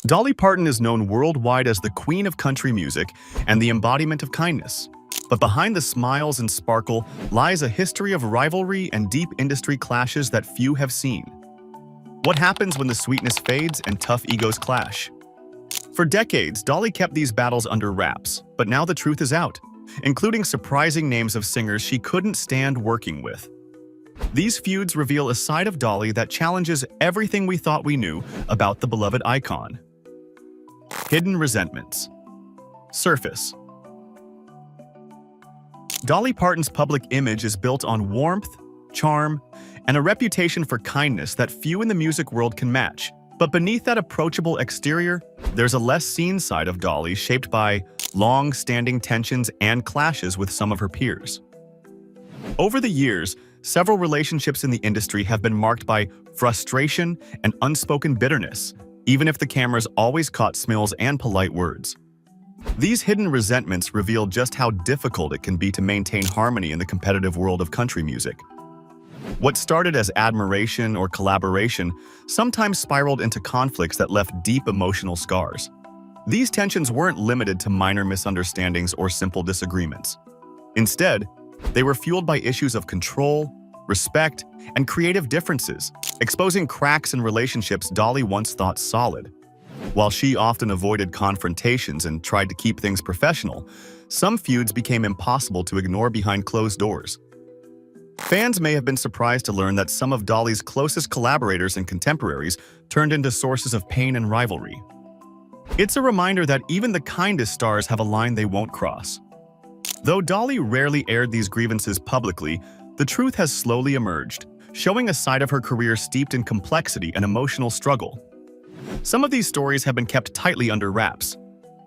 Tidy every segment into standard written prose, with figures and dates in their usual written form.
Dolly Parton is known worldwide as the queen of country music and the embodiment of kindness. But behind the smiles and sparkle lies a history of rivalry and deep industry clashes that few have seen. What happens when the sweetness fades and tough egos clash? For decades, Dolly kept these battles under wraps, but now the truth is out, including surprising names of singers she couldn't stand working with. These feuds reveal a side of Dolly that challenges everything we thought we knew about the beloved icon. Hidden resentments. Surface. Dolly Parton's public image is built on warmth, charm, and a reputation for kindness that few in the music world can match. But beneath that approachable exterior, there's a less seen side of Dolly shaped by long-standing tensions and clashes with some of her peers. Over the years, several relationships in the industry have been marked by frustration and unspoken bitterness, even if the cameras always caught smiles and polite words. These hidden resentments reveal just how difficult it can be to maintain harmony in the competitive world of country music. What started as admiration or collaboration sometimes spiraled into conflicts that left deep emotional scars. These tensions weren't limited to minor misunderstandings or simple disagreements. Instead, they were fueled by issues of control, respect, and creative differences, exposing cracks in relationships Dolly once thought solid. While she often avoided confrontations and tried to keep things professional, some feuds became impossible to ignore behind closed doors. Fans may have been surprised to learn that some of Dolly's closest collaborators and contemporaries turned into sources of pain and rivalry. It's a reminder that even the kindest stars have a line they won't cross. Though Dolly rarely aired these grievances publicly, the truth has slowly emerged, showing a side of her career steeped in complexity and emotional struggle. Some of these stories have been kept tightly under wraps,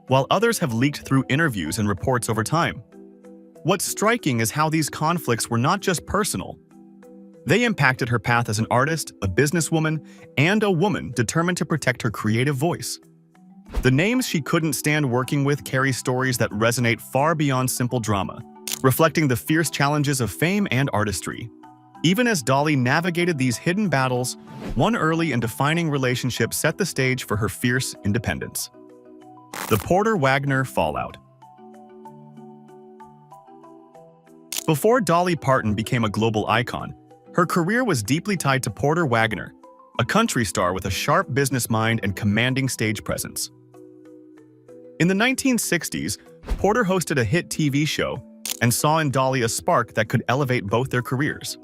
while others have leaked through interviews and reports over time. What's striking is how these conflicts were not just personal. They impacted her path as an artist, a businesswoman, and a woman determined to protect her creative voice. The names she couldn't stand working with carry stories that resonate far beyond simple drama, reflecting the fierce challenges of fame and artistry. Even as Dolly navigated these hidden battles, one early and defining relationship set the stage for her fierce independence. The Porter-Wagoner fallout. Before Dolly Parton became a global icon, her career was deeply tied to Porter Wagoner, a country star with a sharp business mind and commanding stage presence. In the 1960s, Porter hosted a hit TV show and saw in Dolly a spark that could elevate both their careers.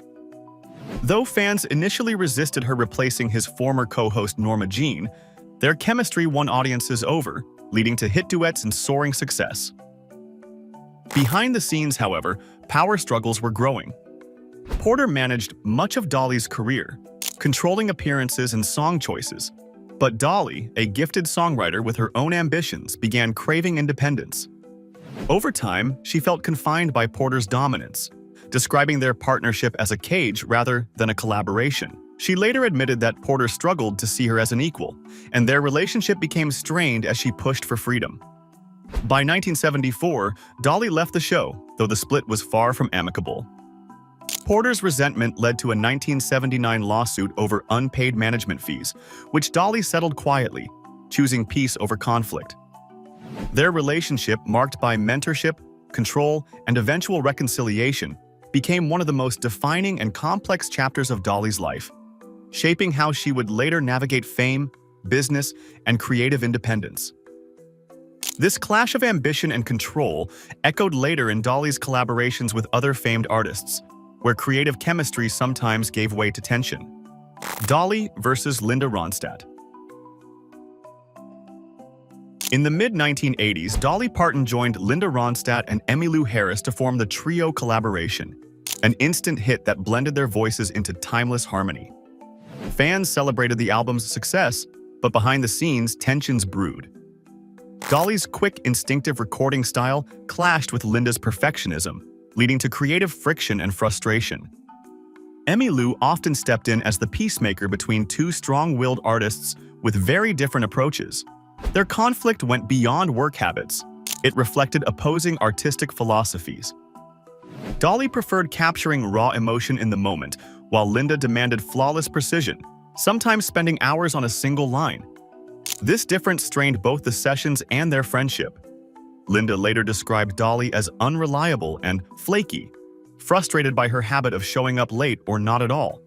Though fans initially resisted her replacing his former co-host Norma Jean, their chemistry won audiences over, leading to hit duets and soaring success. Behind the scenes, however, power struggles were growing. Porter managed much of Dolly's career, controlling appearances and song choices. But Dolly, a gifted songwriter with her own ambitions, began craving independence. Over time, she felt confined by Porter's dominance, describing their partnership as a cage rather than a collaboration. She later admitted that Porter struggled to see her as an equal, and their relationship became strained as she pushed for freedom. By 1974, Dolly left the show, though the split was far from amicable. Porter's resentment led to a 1979 lawsuit over unpaid management fees, which Dolly settled quietly, choosing peace over conflict. Their relationship, marked by mentorship, control, and eventual reconciliation, became one of the most defining and complex chapters of Dolly's life, shaping how she would later navigate fame, business, and creative independence. This clash of ambition and control echoed later in Dolly's collaborations with other famed artists, where creative chemistry sometimes gave way to tension. Dolly versus Linda Ronstadt. In the mid-1980s, Dolly Parton joined Linda Ronstadt and Emmylou Harris to form the Trio collaboration, an instant hit that blended their voices into timeless harmony. Fans celebrated the album's success, but behind the scenes, tensions brewed. Dolly's quick, instinctive recording style clashed with Linda's perfectionism, leading to creative friction and frustration. Emmylou often stepped in as the peacemaker between two strong-willed artists with very different approaches. Their conflict went beyond work habits. It reflected opposing artistic philosophies. Dolly preferred capturing raw emotion in the moment, while Linda demanded flawless precision, sometimes spending hours on a single line. This difference strained both the sessions and their friendship. Linda later described Dolly as unreliable and flaky, frustrated by her habit of showing up late or not at all.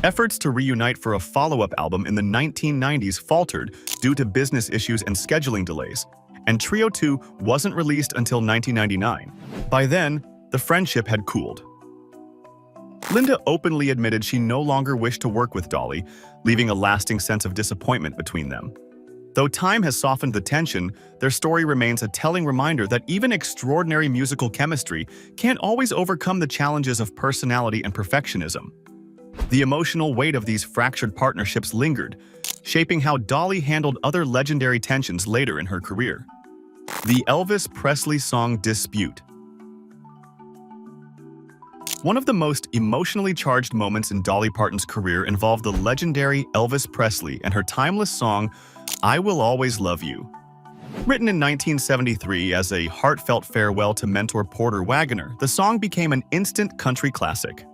Efforts to reunite for a follow-up album in the 1990s faltered due to business issues and scheduling delays, and Trio 2 wasn't released until 1999. By then, the friendship had cooled. Linda openly admitted she no longer wished to work with Dolly, leaving a lasting sense of disappointment between them. Though time has softened the tension, their story remains a telling reminder that even extraordinary musical chemistry can't always overcome the challenges of personality and perfectionism. The emotional weight of these fractured partnerships lingered, shaping how Dolly handled other legendary tensions later in her career. The Elvis Presley song Dispute. One of the most emotionally charged moments in Dolly Parton's career involved the legendary Elvis Presley and her timeless song, I Will Always Love You. Written in 1973 as a heartfelt farewell to mentor Porter Wagoner, the song became an instant country classic.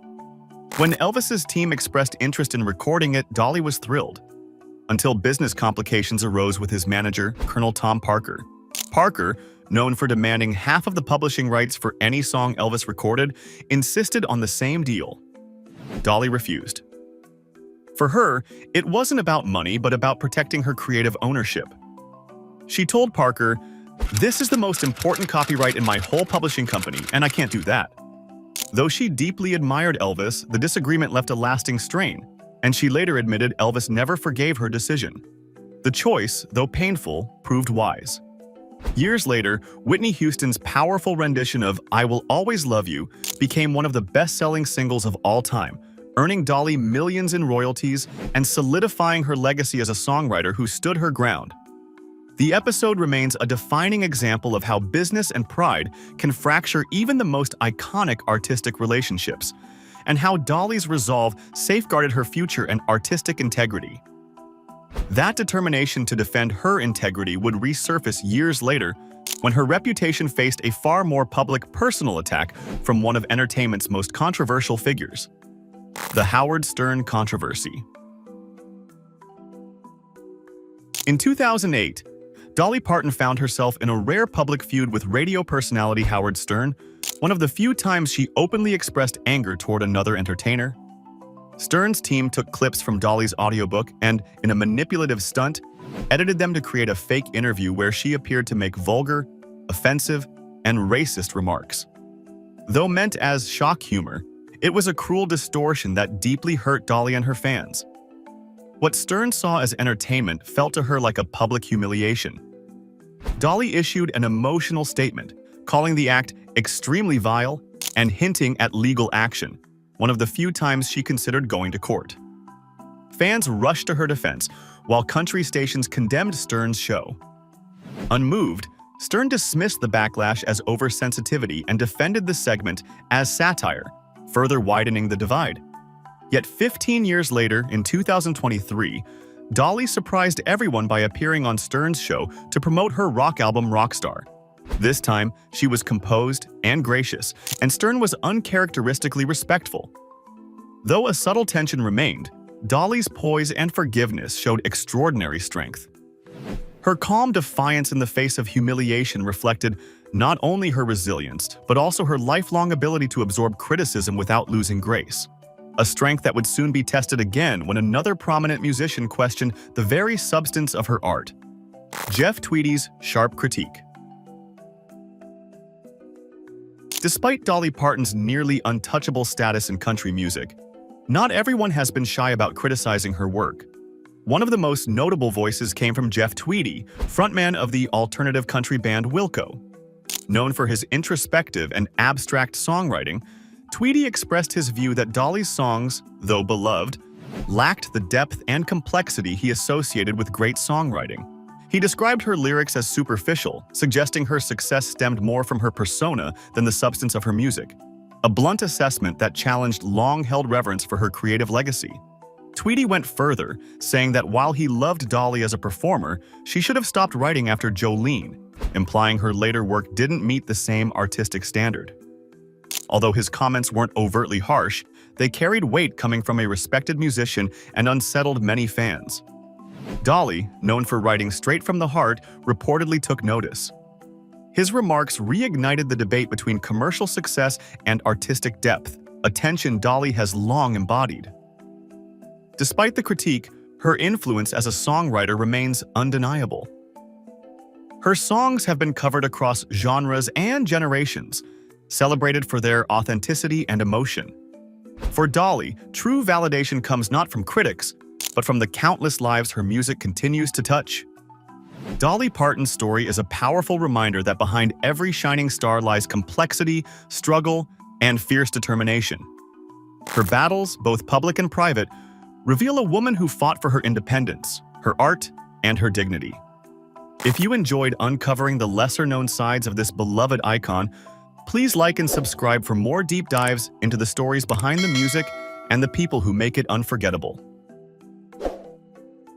When Elvis's team expressed interest in recording it, Dolly was thrilled, until business complications arose with his manager, Colonel Tom Parker. Parker, known for demanding half of the publishing rights for any song Elvis recorded, insisted on the same deal. Dolly refused. For her, it wasn't about money, but about protecting her creative ownership. She told Parker, "This is the most important copyright in my whole publishing company, and I can't do that." Though she deeply admired Elvis, the disagreement left a lasting strain, and she later admitted Elvis never forgave her decision. The choice, though painful, proved wise. Years later, Whitney Houston's powerful rendition of I Will Always Love You became one of the best-selling singles of all time, earning Dolly millions in royalties and solidifying her legacy as a songwriter who stood her ground. The episode remains a defining example of how business and pride can fracture even the most iconic artistic relationships, and how Dolly's resolve safeguarded her future and artistic integrity. That determination to defend her integrity would resurface years later when her reputation faced a far more public personal attack from one of entertainment's most controversial figures. The Howard Stern controversy. In 2008, Dolly Parton found herself in a rare public feud with radio personality Howard Stern, one of the few times she openly expressed anger toward another entertainer. Stern's team took clips from Dolly's audiobook and, in a manipulative stunt, edited them to create a fake interview where she appeared to make vulgar, offensive, and racist remarks. Though meant as shock humor, it was a cruel distortion that deeply hurt Dolly and her fans. What Stern saw as entertainment felt to her like a public humiliation. Dolly issued an emotional statement, calling the act extremely vile and hinting at legal action, one of the few times she considered going to court. Fans rushed to her defense, while country stations condemned Stern's show. Unmoved, Stern dismissed the backlash as oversensitivity and defended the segment as satire, further widening the divide. Yet 15 years later, in 2023, Dolly surprised everyone by appearing on Stern's show to promote her rock album Rockstar. This time, she was composed and gracious, and Stern was uncharacteristically respectful. Though a subtle tension remained, Dolly's poise and forgiveness showed extraordinary strength. Her calm defiance in the face of humiliation reflected not only her resilience, but also her lifelong ability to absorb criticism without losing grace. A strength that would soon be tested again when another prominent musician questioned the very substance of her art. Jeff Tweedy's sharp critique. Despite Dolly Parton's nearly untouchable status in country music, not everyone has been shy about criticizing her work. One of the most notable voices came from Jeff Tweedy, frontman of the alternative country band Wilco. Known for his introspective and abstract songwriting, Tweedy expressed his view that Dolly's songs, though beloved, lacked the depth and complexity he associated with great songwriting. He described her lyrics as superficial, suggesting her success stemmed more from her persona than the substance of her music, a blunt assessment that challenged long-held reverence for her creative legacy. Tweedy went further, saying that while he loved Dolly as a performer, she should have stopped writing after Jolene, implying her later work didn't meet the same artistic standard. Although his comments weren't overtly harsh, they carried weight coming from a respected musician and unsettled many fans. Dolly, known for writing straight from the heart, reportedly took notice. His remarks reignited the debate between commercial success and artistic depth, a tension Dolly has long embodied. Despite the critique, her influence as a songwriter remains undeniable. Her songs have been covered across genres and generations, celebrated for their authenticity and emotion. For Dolly, true validation comes not from critics, but from the countless lives her music continues to touch. Dolly Parton's story is a powerful reminder that behind every shining star lies complexity, struggle, and fierce determination. Her battles, both public and private, reveal a woman who fought for her independence, her art, and her dignity. If you enjoyed uncovering the lesser-known sides of this beloved icon, please like and subscribe for more deep dives into the stories behind the music and the people who make it unforgettable.